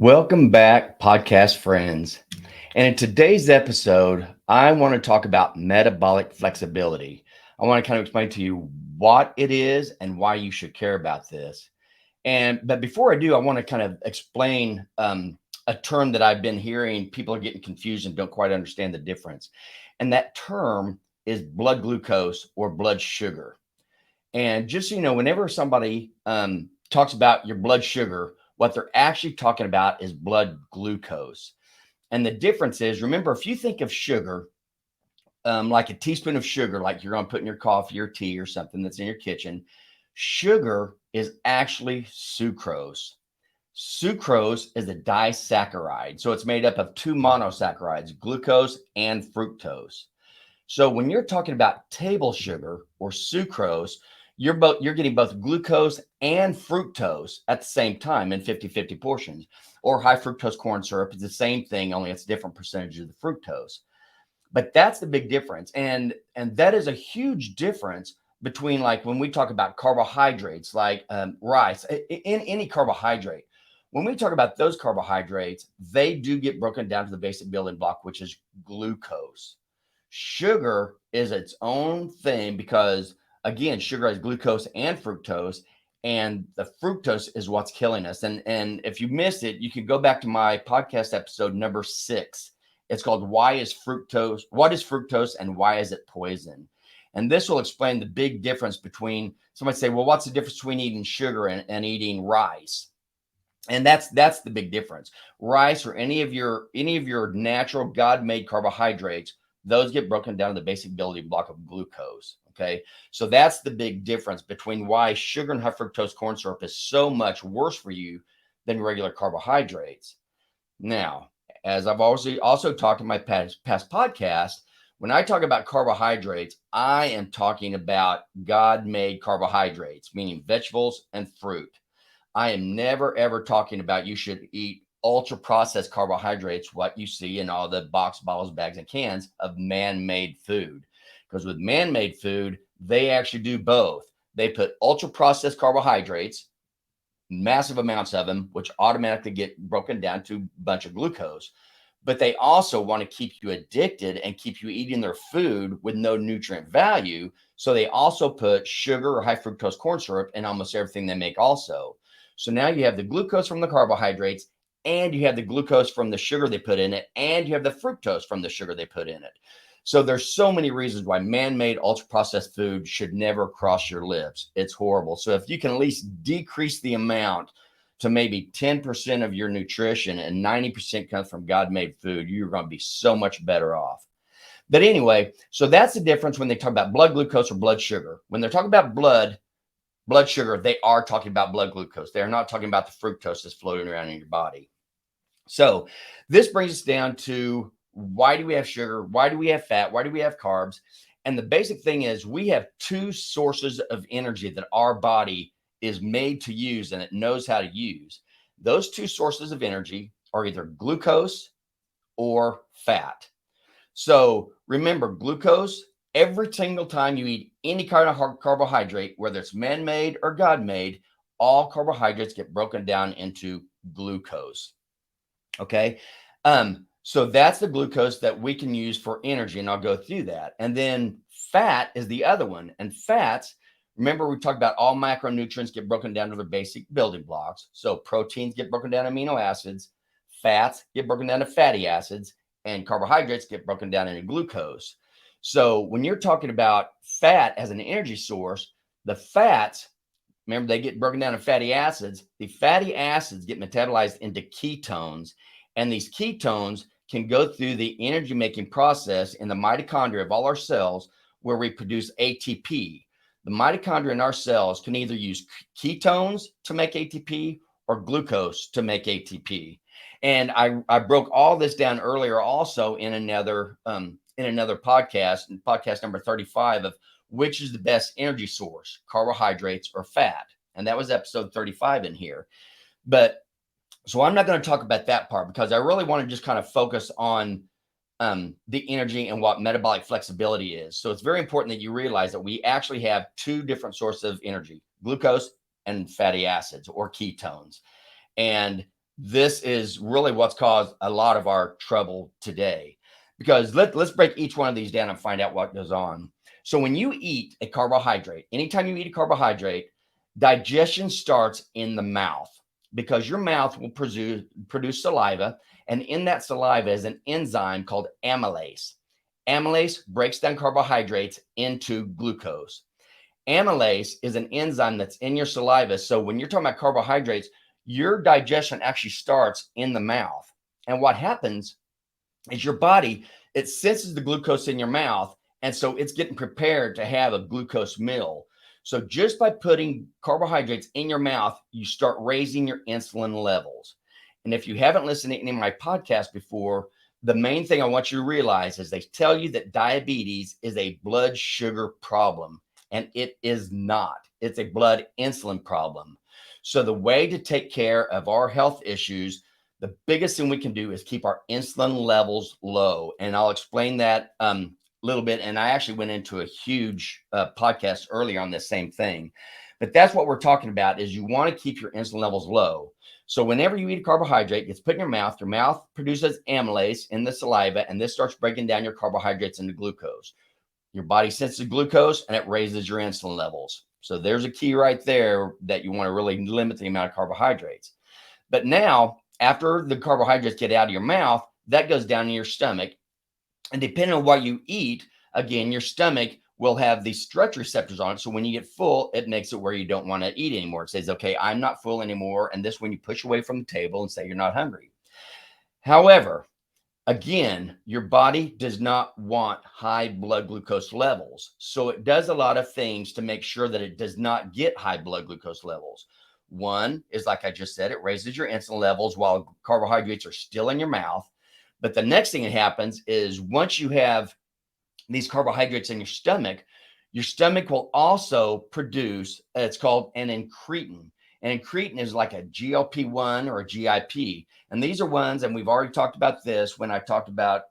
Welcome back, podcast friends. And in today's episode, I want to talk about metabolic flexibility. I want to kind of explain to you what it is and why you should care about this. But before I do, I want to kind of explain a term that I've been hearing. People are getting confused and don't quite understand the difference. And that term is blood glucose or blood sugar. And just so you know, whenever somebody talks about your blood sugar, what they're actually talking about is blood glucose. And the difference is, remember, if you think of sugar, like a teaspoon of sugar, like you're going to put in your coffee or tea or something that's in your kitchen, sugar is actually sucrose. Sucrose is a disaccharide. So it's made up of two monosaccharides, glucose and fructose. So when you're talking about table sugar or sucrose, you're getting both glucose and fructose at the same time in 50-50 portions. Or high fructose corn syrup is the same thing, only it's a different percentage of the fructose. But that's the big difference. And that is a huge difference between, like, when we talk about carbohydrates, like rice, in any carbohydrate. When we talk about those carbohydrates, they do get broken down to the basic building block, which is glucose. Sugar is its own thing because, again, sugar has glucose and fructose, and the fructose is what's killing us. And if you missed it, you can go back to my podcast episode number 6. It's called What is Fructose and Why is it Poison? And this will explain the big difference between, somebody say, well, what's the difference between eating sugar and eating rice? And that's the big difference. Rice or any of your natural God-made carbohydrates, those get broken down to the basic building block of glucose. Okay. So that's the big difference between why sugar and high fructose corn syrup is so much worse for you than regular carbohydrates. Now, as I've also talked in my past podcast, when I talk about carbohydrates, I am talking about God-made carbohydrates, meaning vegetables and fruit. I am never, ever talking about you should eat ultra processed carbohydrates, what you see in all the box, bottles, bags, and cans of man-made food. Because with man-made food, they actually do both. They put ultra processed carbohydrates, massive amounts of them, which automatically get broken down to a bunch of glucose. But they also want to keep you addicted and keep you eating their food with no nutrient value. So they also put sugar or high fructose corn syrup in almost everything they make also. So now you have the glucose from the carbohydrates, and you have the glucose from the sugar they put in it, and you have the fructose from the sugar they put in it. So there's so many reasons why man-made ultra-processed food should never cross your lips. It's horrible. So if you can at least decrease the amount to maybe 10% of your nutrition and 90% comes from God-made food, you're going to be so much better off. But anyway, so that's the difference when they talk about blood glucose or blood sugar. When they're talking about blood sugar, they are talking about blood glucose. They're not talking about the fructose that's floating around in your body. So this brings us down to, why do we have sugar? Why do we have fat? Why do we have carbs? And the basic thing is, we have two sources of energy that our body is made to use and it knows how to use. Those two sources of energy are either glucose or fat. So remember, glucose, every single time you eat any kind of carbohydrate, whether it's man-made or God-made, all carbohydrates get broken down into glucose. Okay. So that's the glucose that we can use for energy, and I'll go through that. And then fat is the other one. And fats, remember, we talked about all macronutrients get broken down to their basic building blocks. So proteins get broken down to amino acids, fats get broken down to fatty acids, and carbohydrates get broken down into glucose. So when you're talking about fat as an energy source, the fats, remember, they get broken down to fatty acids. The fatty acids get metabolized into ketones, and these ketones can go through the energy making process in the mitochondria of all our cells, where we produce ATP. The mitochondria in our cells can either use ketones to make ATP or glucose to make ATP. And I broke all this down earlier also in another podcast, podcast number 35, of which is the best energy source, carbohydrates or fat. And that was episode 35 in here. But so I'm not going to talk about that part, because I really want to just kind of focus on the energy and what metabolic flexibility is. So it's very important that you realize that we actually have two different sources of energy, glucose and fatty acids or ketones. And this is really what's caused a lot of our trouble today. Because let's break each one of these down and find out what goes on. So when you eat a carbohydrate, anytime you eat a carbohydrate, digestion starts in the mouth because your mouth will produce saliva. And in that saliva is an enzyme called amylase. Amylase breaks down carbohydrates into glucose. Amylase is an enzyme that's in your saliva. So when you're talking about carbohydrates, your digestion actually starts in the mouth. And what happens is your body, it senses the glucose in your mouth. And so it's getting prepared to have a glucose meal. So just by putting carbohydrates in your mouth, you start raising your insulin levels. And if you haven't listened to any of my podcasts before, the main thing I want you to realize is they tell you that diabetes is a blood sugar problem. And it is not. It's a blood insulin problem. So the way to take care of our health issues, the biggest thing we can do is keep our insulin levels low. And I'll explain that a little bit. And I actually went into a huge podcast earlier on this same thing. But that's what we're talking about is you want to keep your insulin levels low. So whenever you eat a carbohydrate, it's put in your mouth produces amylase in the saliva, and this starts breaking down your carbohydrates into glucose. Your body senses glucose and it raises your insulin levels. So there's a key right there that you want to really limit the amount of carbohydrates. But now, after the carbohydrates get out of your mouth, that goes down in your stomach. And depending on what you eat, again, your stomach will have these stretch receptors on it. So when you get full, it makes it where you don't want to eat anymore. It says, okay, I'm not full anymore. And this when you push away from the table and say you're not hungry. However, again, your body does not want high blood glucose levels. So it does a lot of things to make sure that it does not get high blood glucose levels. One is, like I just said, it raises your insulin levels while carbohydrates are still in your mouth. But the next thing that happens is once you have these carbohydrates in your stomach will also produce, it's called an incretin. And incretin is like a GLP-1 or a GIP. And these are ones, and we've already talked about this when I talked about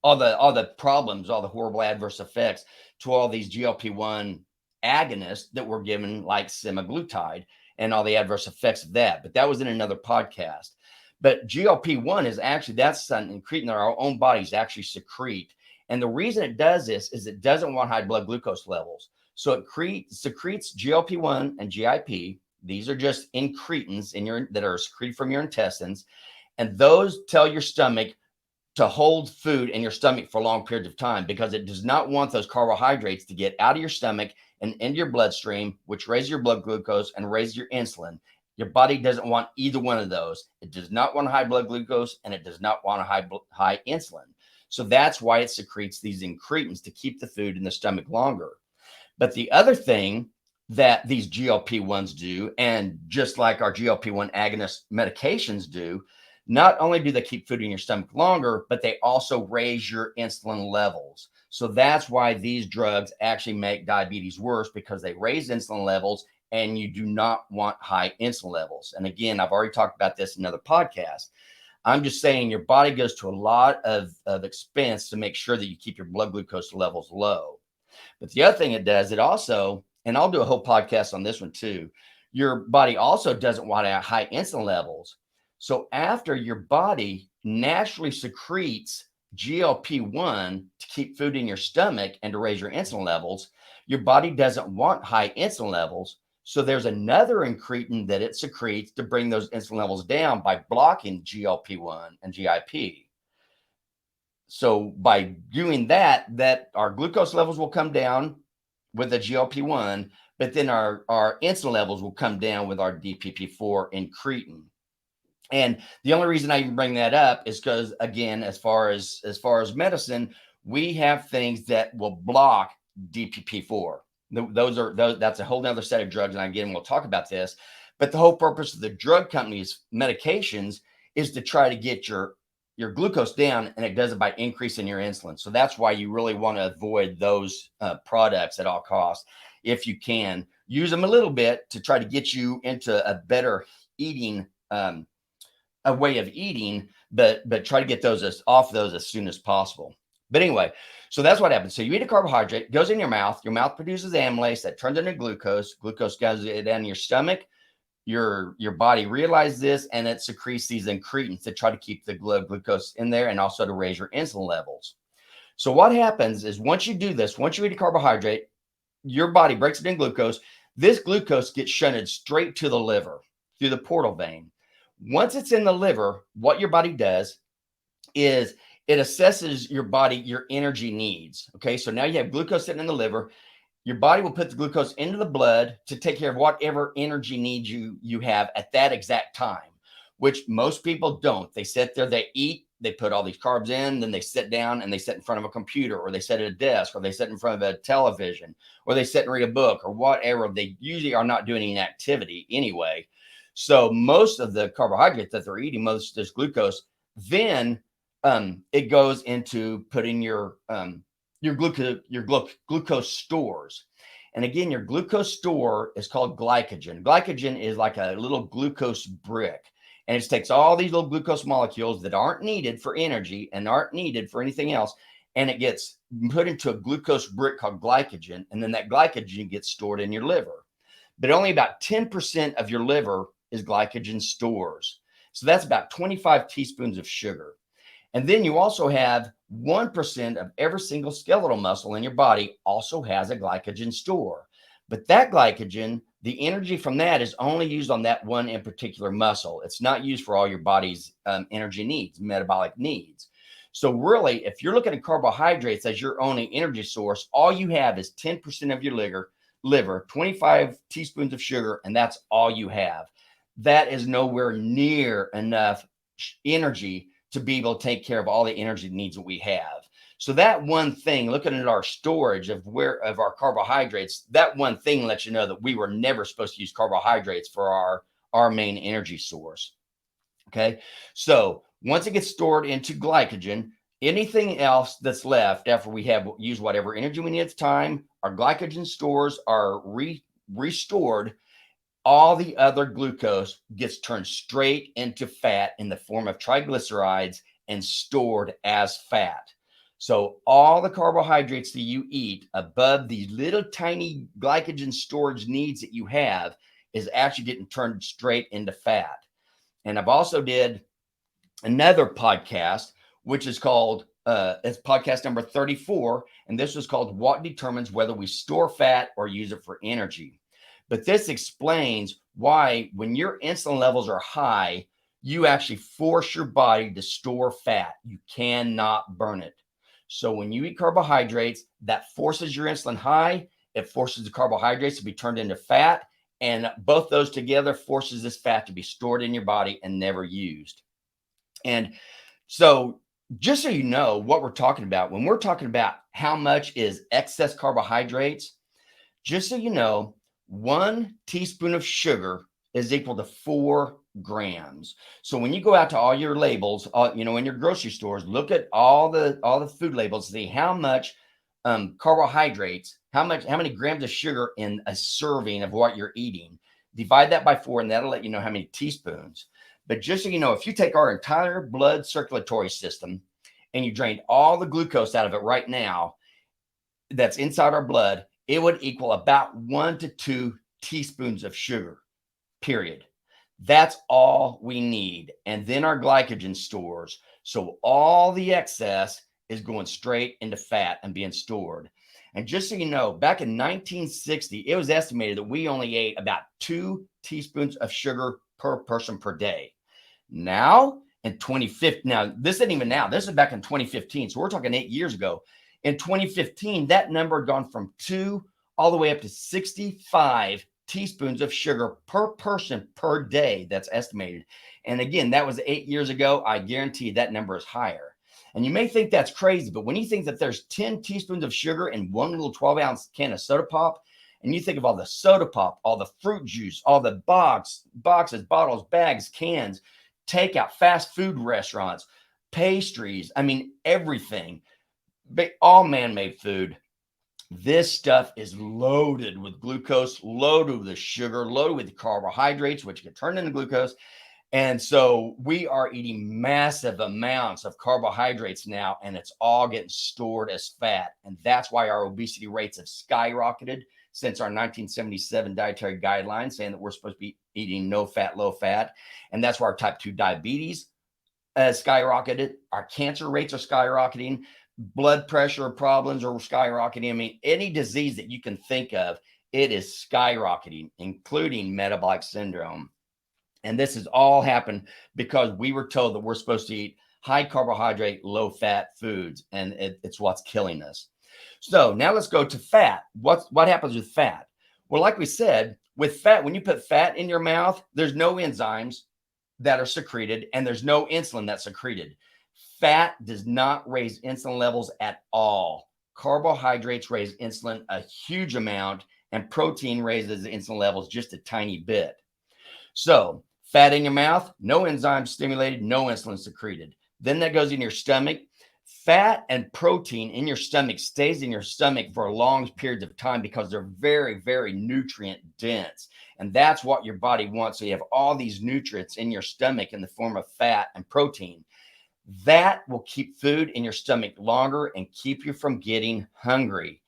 all the problems, all the horrible adverse effects to all these GLP-1 agonists that were given, like semaglutide, and all the adverse effects of that. But that was in another podcast. But GLP-1 is actually, that's an incretin that our own bodies actually secrete. And the reason it does this is it doesn't want high blood glucose levels. So it secretes GLP-1 and GIP. These are just incretins that are secreted from your intestines. And those tell your stomach to hold food in your stomach for long periods of time because it does not want those carbohydrates to get out of your stomach and into your bloodstream, which raises your blood glucose and raises your insulin. Your body doesn't want either one of those. It does not want high blood glucose and it does not want a high insulin. So that's why it secretes these incretins to keep the food in the stomach longer. But the other thing that these GLP-1s do, and just like our GLP-1 agonist medications do, not only do they keep food in your stomach longer, but they also raise your insulin levels. So that's why these drugs actually make diabetes worse, because they raise insulin levels and you do not want high insulin levels. And again, I've already talked about this in another podcast. I'm just saying your body goes to a lot of expense to make sure that you keep your blood glucose levels low. But the other thing it does, it also, and I'll do a whole podcast on this one too, your body also doesn't want high insulin levels. So after your body naturally secretes GLP-1 to keep food in your stomach and to raise your insulin levels, your body doesn't want high insulin levels. So there's another incretin that it secretes to bring those insulin levels down by blocking GLP-1 and GIP. So by doing that our glucose levels will come down with the GLP-1, but then our insulin levels will come down with our DPP-4 incretin. And the only reason I even bring that up is because, again, as far as medicine, we have things that will block DPP-4. That's a whole nother set of drugs. And again, we'll talk about this, but the whole purpose of the drug companies' medications is to try to get your glucose down, and it does it by increasing your insulin. So that's why you really want to avoid those products at all costs. If you can, use them a little bit to try to get you into a better eating, a way of eating, but try to get those off those as soon as possible. But anyway, so that's what happens. So you eat a carbohydrate, goes in your mouth produces amylase that turns into glucose. Glucose goes down in your stomach. your body realizes this, and it secretes these incretins to try to keep the glucose in there and also to raise your insulin levels. So what happens is once you do this, once you eat a carbohydrate, your body breaks it in glucose. This glucose gets shunted straight to the liver through the portal vein. Once it's in the liver, what your body does is it assesses your body, your energy needs. Okay, so now you have glucose sitting in the liver. Your body will put the glucose into the blood to take care of whatever energy needs you have at that exact time, which most people don't. They sit there, they eat, they put all these carbs in, then they sit down and they sit in front of a computer, or they sit at a desk, or they sit in front of a television, or they sit and read a book, or whatever. They usually are not doing any activity anyway. So most of the carbohydrates that they're eating, most of this glucose, then it goes into putting your glucose stores. And again, your glucose store is called glycogen. Glycogen is like a little glucose brick. And it takes all these little glucose molecules that aren't needed for energy and aren't needed for anything else. And it gets put into a glucose brick called glycogen. And then that glycogen gets stored in your liver. But only about 10% of your liver is glycogen stores. So that's about 25 teaspoons of sugar. And then you also have 1% of every single skeletal muscle in your body also has a glycogen store. But that glycogen, the energy from that is only used on that one in particular muscle. It's not used for all your body's energy needs, metabolic needs. So really, if you're looking at carbohydrates as your only energy source, all you have is 10% of your liver, 25 teaspoons of sugar, and that's all you have. That is nowhere near enough energy to be able to take care of all the energy needs that we have. So that one thing, looking at our storage of our carbohydrates, that one thing lets you know that we were never supposed to use carbohydrates for our main energy source. Okay. So once it gets stored into glycogen, anything else that's left after we have used whatever energy we need at the time, our glycogen stores are restored. All the other glucose gets turned straight into fat in the form of triglycerides and stored as fat. So all the carbohydrates that you eat above these little tiny glycogen storage needs that you have is actually getting turned straight into fat. And I've also did another podcast, which is called, it's podcast number 34. And this was called What Determines Whether We Store Fat or Use It for Energy. But this explains why when your insulin levels are high, you actually force your body to store fat. You cannot burn it. So when you eat carbohydrates, that forces your insulin high. It forces the carbohydrates to be turned into fat. And both those together forces this fat to be stored in your body and never used. And so just so you know what we're talking about, when we're talking about how much is excess carbohydrates, just so you know, 1 teaspoon of sugar is equal to 4 grams. So when you go out to all your labels, in your grocery stores, look at all the food labels, see how much carbohydrates, how many grams of sugar in a serving of what you're eating. Divide that by 4, and that'll let you know how many teaspoons. But just so you know, if you take our entire blood circulatory system and you drained all the glucose out of it right now, that's inside our blood, it would equal about 1 to 2 teaspoons of sugar, period. That's all we need. And then our glycogen stores. So all the excess is going straight into fat and being stored. And just so you know, back in 1960, it was estimated that we only ate about 2 teaspoons of sugar per person per day. Now, in 2015, now this isn't even now, this is back in 2015. So we're talking 8 years ago. In 2015, that number had gone from 2 all the way up to 65 teaspoons of sugar per person per day. That's estimated. And again, that was 8 years ago. I guarantee that number is higher. And you may think that's crazy, but when you think that there's 10 teaspoons of sugar in one little 12-ounce can of soda pop, and you think of all the soda pop, all the fruit juice, all the boxes, bottles, bags, cans, takeout, fast food restaurants, pastries, I mean, everything. All man-made food. This stuff is loaded with glucose, loaded with sugar, loaded with carbohydrates, which get turned into glucose. And so we are eating massive amounts of carbohydrates now, and it's all getting stored as fat. And that's why our obesity rates have skyrocketed since our 1977 dietary guidelines saying that we're supposed to be eating no fat, low fat. And that's why our type 2 diabetes skyrocketed. Our cancer rates are skyrocketing. Blood pressure problems are skyrocketing. I mean, any disease that you can think of, it is skyrocketing, including metabolic syndrome. And this has all happened because we were told that we're supposed to eat high carbohydrate, low fat foods, and it's what's killing us. So now let's go to fat. What happens with fat? Well, like we said, with fat, when you put fat in your mouth, there's no enzymes that are secreted, and there's no insulin that's secreted. Fat does not raise insulin levels at all. Carbohydrates raise insulin a huge amount, and protein raises insulin levels just a tiny bit. So fat in your mouth, no enzymes stimulated, no insulin secreted. Then that goes in your stomach. Fat and protein in your stomach stays in your stomach for long periods of time because they're very, very nutrient dense. And that's what your body wants. So you have all these nutrients in your stomach in the form of fat and protein. That will keep food in your stomach longer and keep you from getting hungry.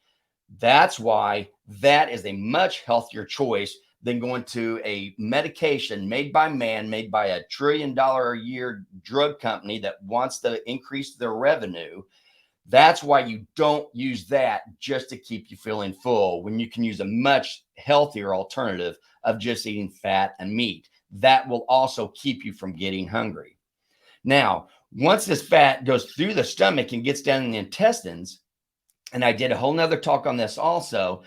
That's why that is a much healthier choice than going to a medication made by man, made by $1 trillion a year drug company that wants to increase their revenue. That's why you don't use that just to keep you feeling full when you can use a much healthier alternative of just eating fat and meat. That will also keep you from getting hungry. Now, once this fat goes through the stomach and gets down in the intestines, and I did a whole nother talk on this also,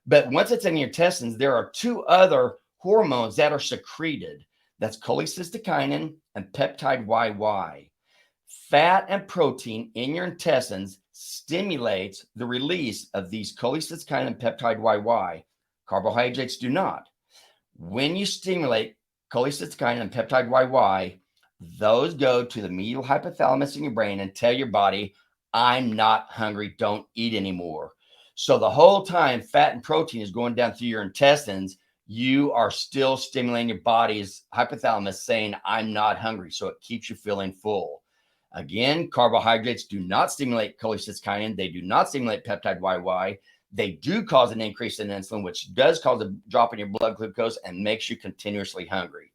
but once it's in your intestines, there are two other hormones that are secreted. That's cholecystokinin and peptide YY. Fat and protein in your intestines stimulates the release of these cholecystokinin and peptide YY. Carbohydrates do not. When you stimulate cholecystokinin and peptide YY, those go to the medial hypothalamus in your brain and tell your body, I'm not hungry, don't eat anymore. So the whole time fat and protein is going down through your intestines, you are still stimulating your body's hypothalamus saying, I'm not hungry. So it keeps you feeling full. Again, carbohydrates do not stimulate cholecystokinin. They do not stimulate peptide YY. They do cause an increase in insulin, which does cause a drop in your blood glucose and makes you continuously hungry.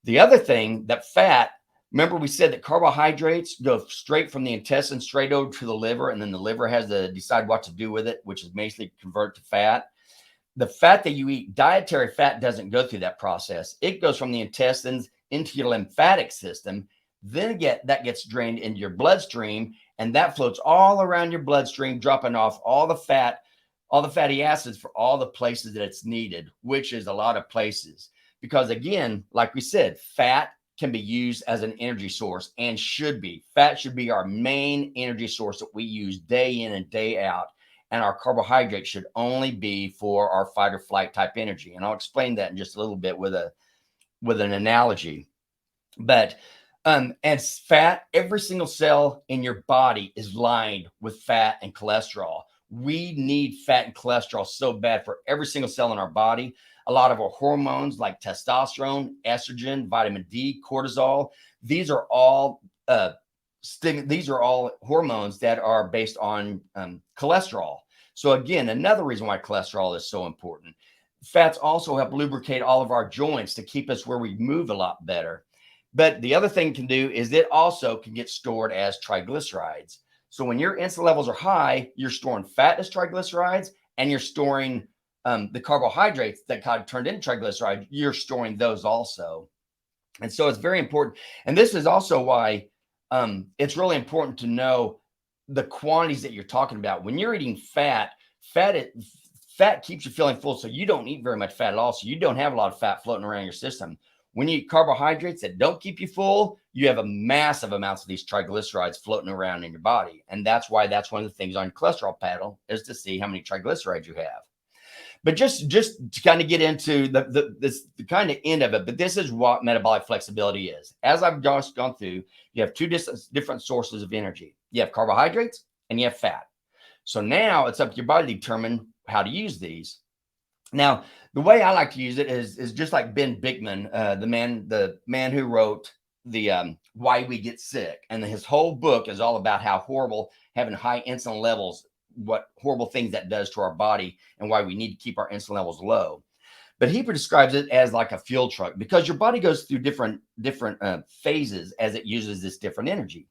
The other thing that fat, remember we said that carbohydrates go straight from the intestine straight over to the liver, and then the liver has to decide what to do with it, which is basically convert to fat. The fat that you eat, dietary fat, doesn't go through that process. It goes from the intestines into your lymphatic system. Then that gets drained into your bloodstream, and that floats all around your bloodstream, dropping off all the fat, all the fatty acids for all the places that it's needed, which is a lot of places. Because again, like we said, fat can be used as an energy source and should be. Fat should be our main energy source that we use day in and day out. And our carbohydrates should only be for our fight or flight type energy. And I'll explain that in just a little bit with an analogy. But as fat, every single cell in your body is lined with fat and cholesterol. We need fat and cholesterol so bad for every single cell in our body. A lot of our hormones like testosterone, estrogen, vitamin D, cortisol, these are all hormones that are based on cholesterol. So again, another reason why cholesterol is so important. Fats also help lubricate all of our joints to keep us where we move a lot better. But the other thing it can do is it also can get stored as triglycerides. So when your insulin levels are high, you're storing fat as triglycerides, and you're storing the carbohydrates that got turned into triglycerides, you're storing those also. And so it's very important. And this is also why it's really important to know the quantities that you're talking about. When you're eating fat keeps you feeling full. So you don't eat very much fat at all. So you don't have a lot of fat floating around your system. When you eat carbohydrates that don't keep you full, you have a massive amounts of these triglycerides floating around in your body. And that's why that's one of the things on your cholesterol panel is to see how many triglycerides you have. But just to kind of get into the kind of end of it, but this is what metabolic flexibility is. As I've just gone through, you have two different sources of energy. You have carbohydrates and you have fat. So now it's up to your body to determine how to use these. Now, the way I like to use it is just like Ben Bikman, the man who wrote the Why We Get Sick. And his whole book is all about how horrible having high insulin levels what horrible things that does to our body and why we need to keep our insulin levels low. But he describes it as like a fuel truck because your body goes through different phases as it uses this different energy.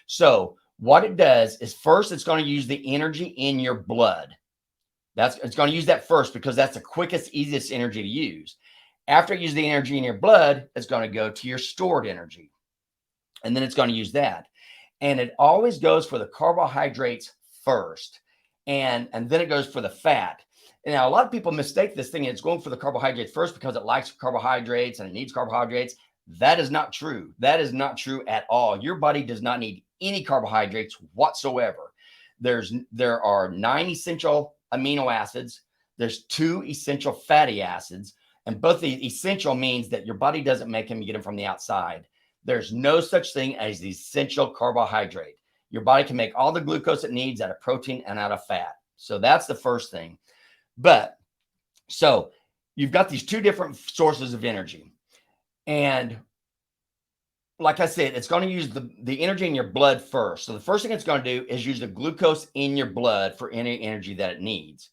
So what it does is first it's going to use the energy in your blood. It's going to use that first because that's the quickest, easiest energy to use. After it uses the energy in your blood, it's going to go to your stored energy. And then it's going to use that. And it always goes for the carbohydrates first. And then it goes for the fat. And now a lot of people mistake this thing. It's going for the carbohydrates first because it likes carbohydrates and it needs carbohydrates. That is not true. That is not true at all. Your body does not need any carbohydrates whatsoever. There are 9 essential amino acids. There's 2 essential fatty acids. And both the essential means that your body doesn't make them, you get them from the outside. There's no such thing as the essential carbohydrate. Your body can make all the glucose it needs out of protein and out of fat. So that's the first thing. But so you've got these 2 different sources of energy. And like I said, it's going to use the energy in your blood first. So the first thing it's going to do is use the glucose in your blood for any energy that it needs.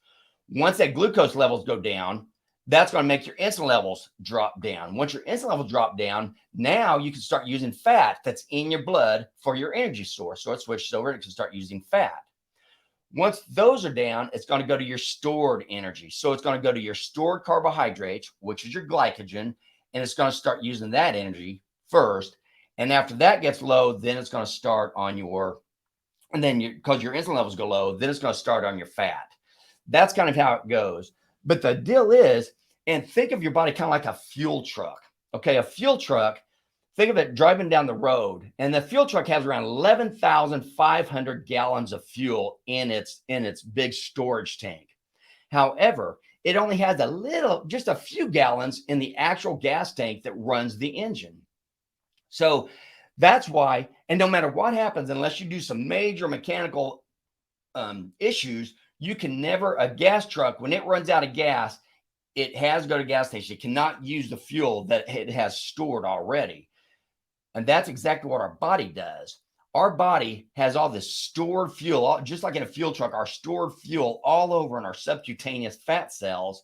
Once that glucose levels go down, that's going to make your insulin levels drop down. Once your insulin levels drop down, now you can start using fat that's in your blood for your energy source. So it switches over and it can start using fat. Once those are down, it's going to go to your stored energy. So it's going to go to your stored carbohydrates, which is your glycogen, and it's going to start using that energy first. And after that gets low, then it's going to start on because your insulin levels go low, then it's going to start on your fat. That's kind of how it goes. But the deal is, and think of your body kind of like a fuel truck. Okay, a fuel truck, think of it driving down the road, and the fuel truck has around 11,500 gallons of fuel in its big storage tank. However, it only has just a few gallons in the actual gas tank that runs the engine. So that's why, and no matter what happens, unless you do some major mechanical issues, you can never, a gas truck, when it runs out of gas, it has to go to a gas station. It cannot use the fuel that it has stored already. And that's exactly what our body does. Our body has all this stored fuel, just like in a fuel truck, our stored fuel all over in our subcutaneous fat cells,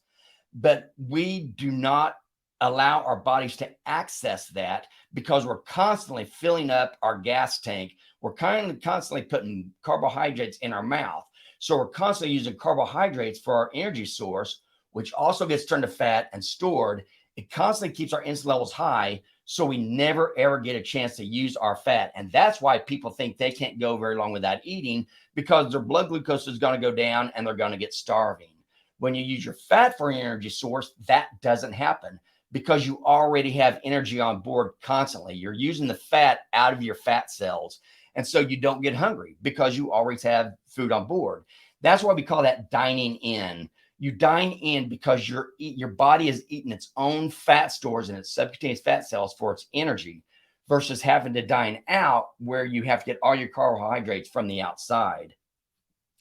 but we do not allow our bodies to access that because we're constantly filling up our gas tank. We're constantly putting carbohydrates in our mouth. So we're constantly using carbohydrates for our energy source, which also gets turned to fat and stored. It constantly keeps our insulin levels high, so we never, ever get a chance to use our fat. And that's why people think they can't go very long without eating, because their blood glucose is going to go down and they're going to get starving. When you use your fat for an energy source, that doesn't happen because you already have energy on board constantly. You're using the fat out of your fat cells. And so you don't get hungry because you always have food on board. That's why we call that dining in. You dine in because your body is eating its own fat stores and its subcutaneous fat cells for its energy, versus having to dine out where you have to get all your carbohydrates from the outside.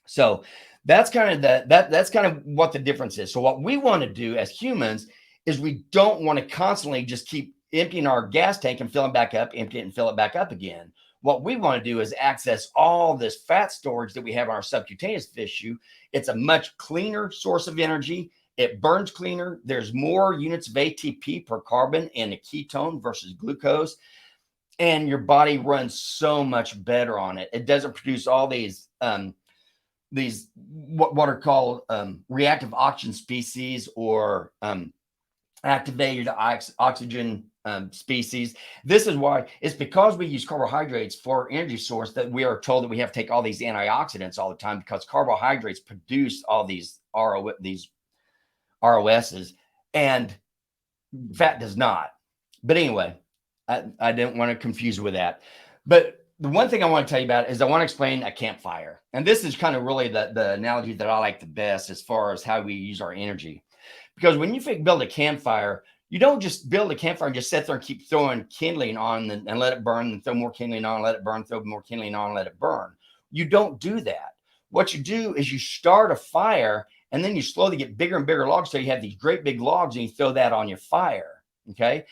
So that's kind of that's kind of what the difference is. So what we want to do as humans is we don't want to constantly just keep emptying our gas tank and filling back up, empty it and fill it back up again. What we want to do is access all this fat storage that we have on our subcutaneous tissue. It's a much cleaner source of energy. It burns cleaner. There's more units of ATP per carbon in a ketone versus glucose. And your body runs so much better on it. It doesn't produce all these what are called reactive oxygen species or activated oxygen species. This is why it's because we use carbohydrates for our energy source that we are told that we have to take all these antioxidants all the time, because carbohydrates produce all these ROSs and fat does not. But anyway, I didn't want to confuse you with that. But the one thing I want to tell you about is I want to explain a campfire. And this is kind of really the analogy that I like the best as far as how we use our energy. Because when you build a campfire, you don't just build a campfire and just sit there and keep throwing kindling on and let it burn, and throw more kindling on, let it burn, throw more kindling on, let it burn. You don't do that. What you do is you start a fire, and then you slowly get bigger and bigger logs. So you have these great big logs and you throw that on your fire. Okay.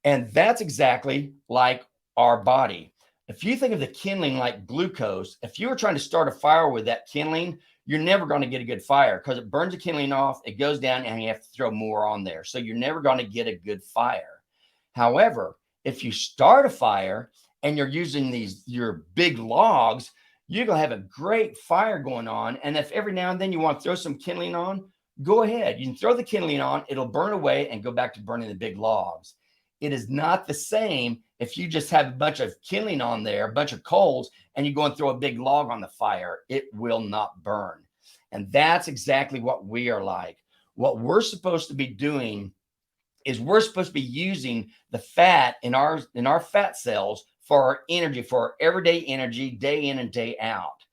And that's exactly like our body. If you think of the kindling like glucose, if you were trying to start a fire with that kindling, you're never going to get a good fire because it burns the kindling off, it goes down, and you have to throw more on there. So you're never going to get a good fire. However, if you start a fire and you're using your big logs, you're going to have a great fire going on. And if every now and then you want to throw some kindling on, go ahead. You can throw the kindling on, it'll burn away and go back to burning the big logs. It is not the same if you just have a bunch of kindling on there, a bunch of coals, and you go and throw a big log on the fire. It will not burn. And that's exactly what we are like. What we're supposed to be doing is we're supposed to be using the fat in our fat cells for our energy, for our everyday energy, day in and day out.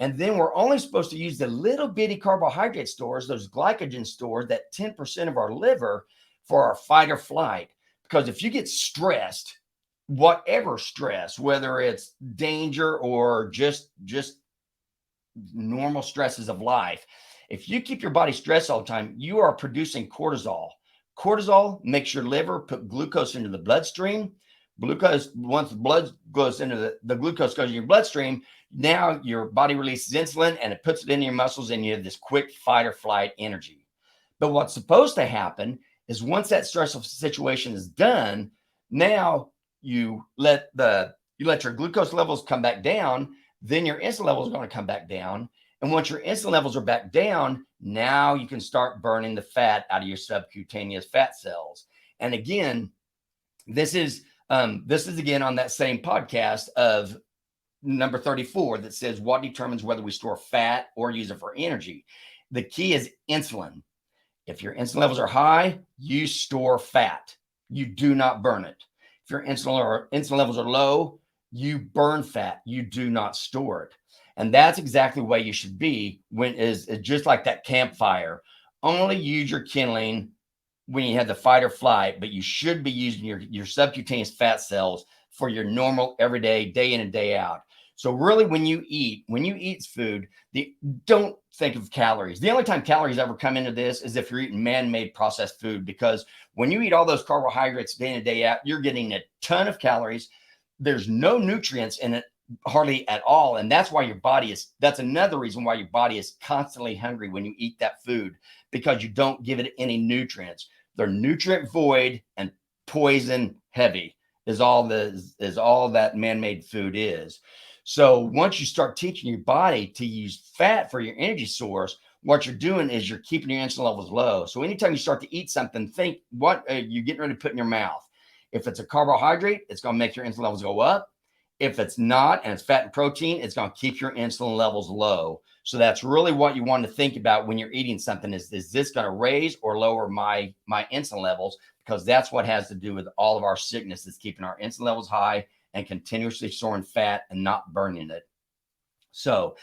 And then we're only supposed to use the little bitty carbohydrate stores, those glycogen stores, that 10% of our liver, for our fight or flight. Because if you get stressed, whatever stress, whether it's danger or just normal stresses of life, if you keep your body stressed all the time, you are producing cortisol. Cortisol makes your liver put glucose into the bloodstream. Glucose, once the blood goes into the glucose goes in your bloodstream, now your body releases insulin and it puts it into your muscles, and you have this quick fight or flight energy. But what's supposed to happen is once that stressful situation is done, now you let your glucose levels come back down, then your insulin levels are going to come back down. And once your insulin levels are back down, now you can start burning the fat out of your subcutaneous fat cells. And again, this is again on that same podcast of number 34 that says what determines whether we store fat or use it for energy. The key is insulin. If your insulin levels are high, you store fat. You do not burn it. If your insulin levels are low, you burn fat. You do not store it. And that's exactly the way you should be when is just like that campfire. Only use your kindling when you have the fight or flight, but you should be using your subcutaneous fat cells for your normal everyday, day in and day out. So really, when you eat food, don't think of calories. The only time calories ever come into this is if you're eating man-made processed food, because when you eat all those carbohydrates day in and day out, you're getting a ton of calories. There's no nutrients in it hardly at all. And that's why that's another reason why your body is constantly hungry when you eat that food, because you don't give it any nutrients. They're nutrient void and poison heavy is all that man-made food is. So once you start teaching your body to use fat for your energy source, what you're doing is you're keeping your insulin levels low. So anytime you start to eat something, think what you're getting ready to put in your mouth. If it's a carbohydrate, it's going to make your insulin levels go up. If it's not, and it's fat and protein, it's going to keep your insulin levels low. So that's really what you want to think about when you're eating something is this going to raise or lower my insulin levels? Because that's what has to do with all of our sickness, is keeping our insulin levels high and continuously storing fat and not burning it. So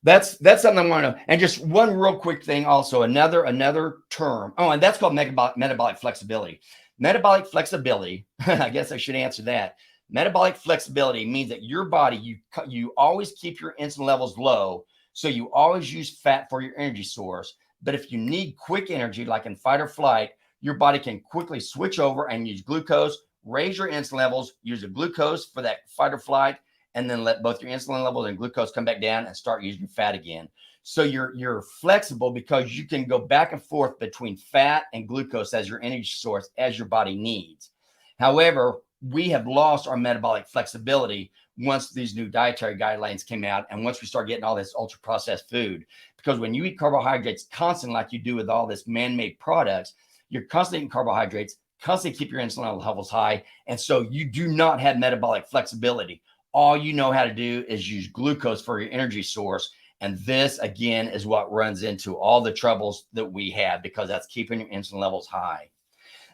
that's something I want to know. And just one real quick thing also, another term. Oh, and that's called metabolic flexibility. Metabolic flexibility, I guess I should answer that. Metabolic flexibility means that your body, you always keep your insulin levels low, so you always use fat for your energy source. But if you need quick energy, like in fight or flight, your body can quickly switch over and use glucose, raise your insulin levels, use the glucose for that fight or flight, and then let both your insulin levels and glucose come back down and start using fat again. So you're flexible because you can go back and forth between fat and glucose as your energy source as your body needs. However, we have lost our metabolic flexibility once these new dietary guidelines came out and once we start getting all this ultra processed food. Because when you eat carbohydrates constantly, like you do with all this man-made products, you're constantly eating carbohydrates, constantly keep your insulin levels high. And so you do not have metabolic flexibility. All you know how to do is use glucose for your energy source. And this, again, is what runs into all the troubles that we have, because that's keeping your insulin levels high.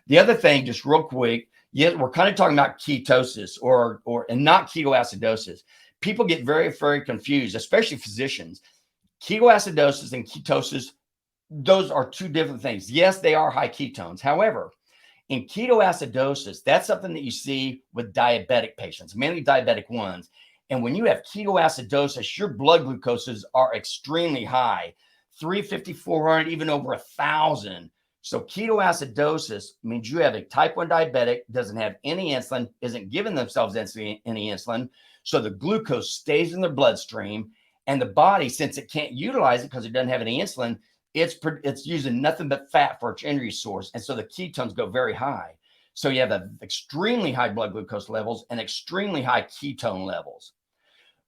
The other thing, just real quick, yes, we're kind of talking about ketosis and not ketoacidosis. People get very, very confused, especially physicians. Ketoacidosis and ketosis, those are two different things. Yes, they are high ketones. However, in ketoacidosis, that's something that you see with diabetic patients, mainly diabetic ones. And when you have ketoacidosis, your blood glucoses are extremely high, 350, 400, even over 1,000. So ketoacidosis means you have a type 1 diabetic, doesn't have any insulin, isn't giving themselves any insulin. So the glucose stays in their bloodstream. And the body, since it can't utilize it because it doesn't have any insulin, it's using nothing but fat for its energy source. And so the ketones go very high. So you have extremely high blood glucose levels and extremely high ketone levels.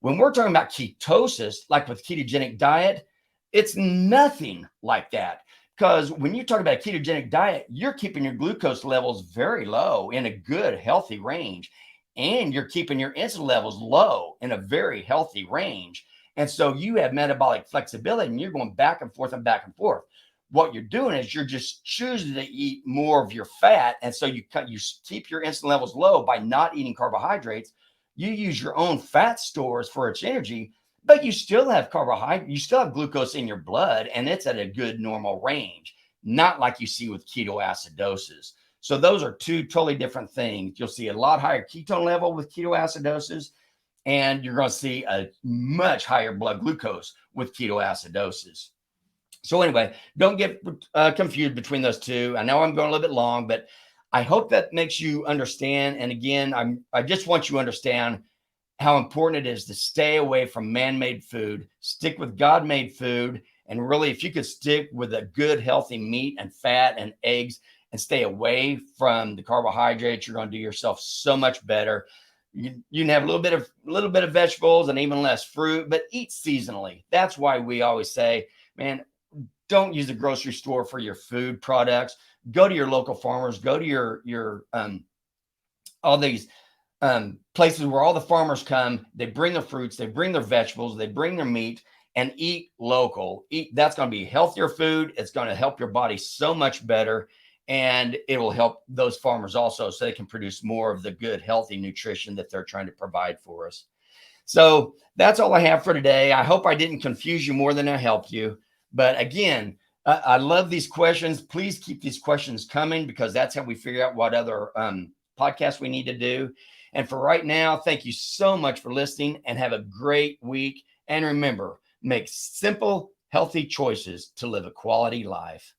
When we're talking about ketosis, like with ketogenic diet, it's nothing like that. Because when you talk about a ketogenic diet, you're keeping your glucose levels very low in a good, healthy range. And you're keeping your insulin levels low in a very healthy range. And so you have metabolic flexibility and you're going back and forth and back and forth. What you're doing is you're just choosing to eat more of your fat. And so you keep your insulin levels low by not eating carbohydrates. You use your own fat stores for its energy, but you still have carbohydrate, you still have glucose in your blood, and it's at a good normal range, not like you see with ketoacidosis. So those are two totally different things. You'll see a lot higher ketone level with ketoacidosis, and you're going to see a much higher blood glucose with ketoacidosis. So anyway, don't get confused between those two. I know I'm going a little bit long, but I hope that makes you understand. And again, I just want you to understand how important it is to stay away from man-made food, stick with God-made food. And really, if you could stick with a good, healthy meat and fat and eggs and stay away from the carbohydrates, you're going to do yourself so much better. You can have a little bit of vegetables and even less fruit, but eat seasonally. That's why we always say, man, don't use the grocery store for your food products. Go to your local farmers. Go to your all these places where all the farmers come. They bring their fruits, they bring their vegetables, they bring their meat, and eat local. That's going to be healthier food. It's going to help your body so much better, and it will help those farmers also, so they can produce more of the good, healthy nutrition that they're trying to provide for us. So that's all I have for today. I hope I didn't confuse you more than I helped you. But again, I love these questions. Please keep these questions coming, because that's how we figure out what other podcasts we need to do. And for right now, thank you so much for listening, and have a great week. And remember, make simple, healthy choices to live a quality life.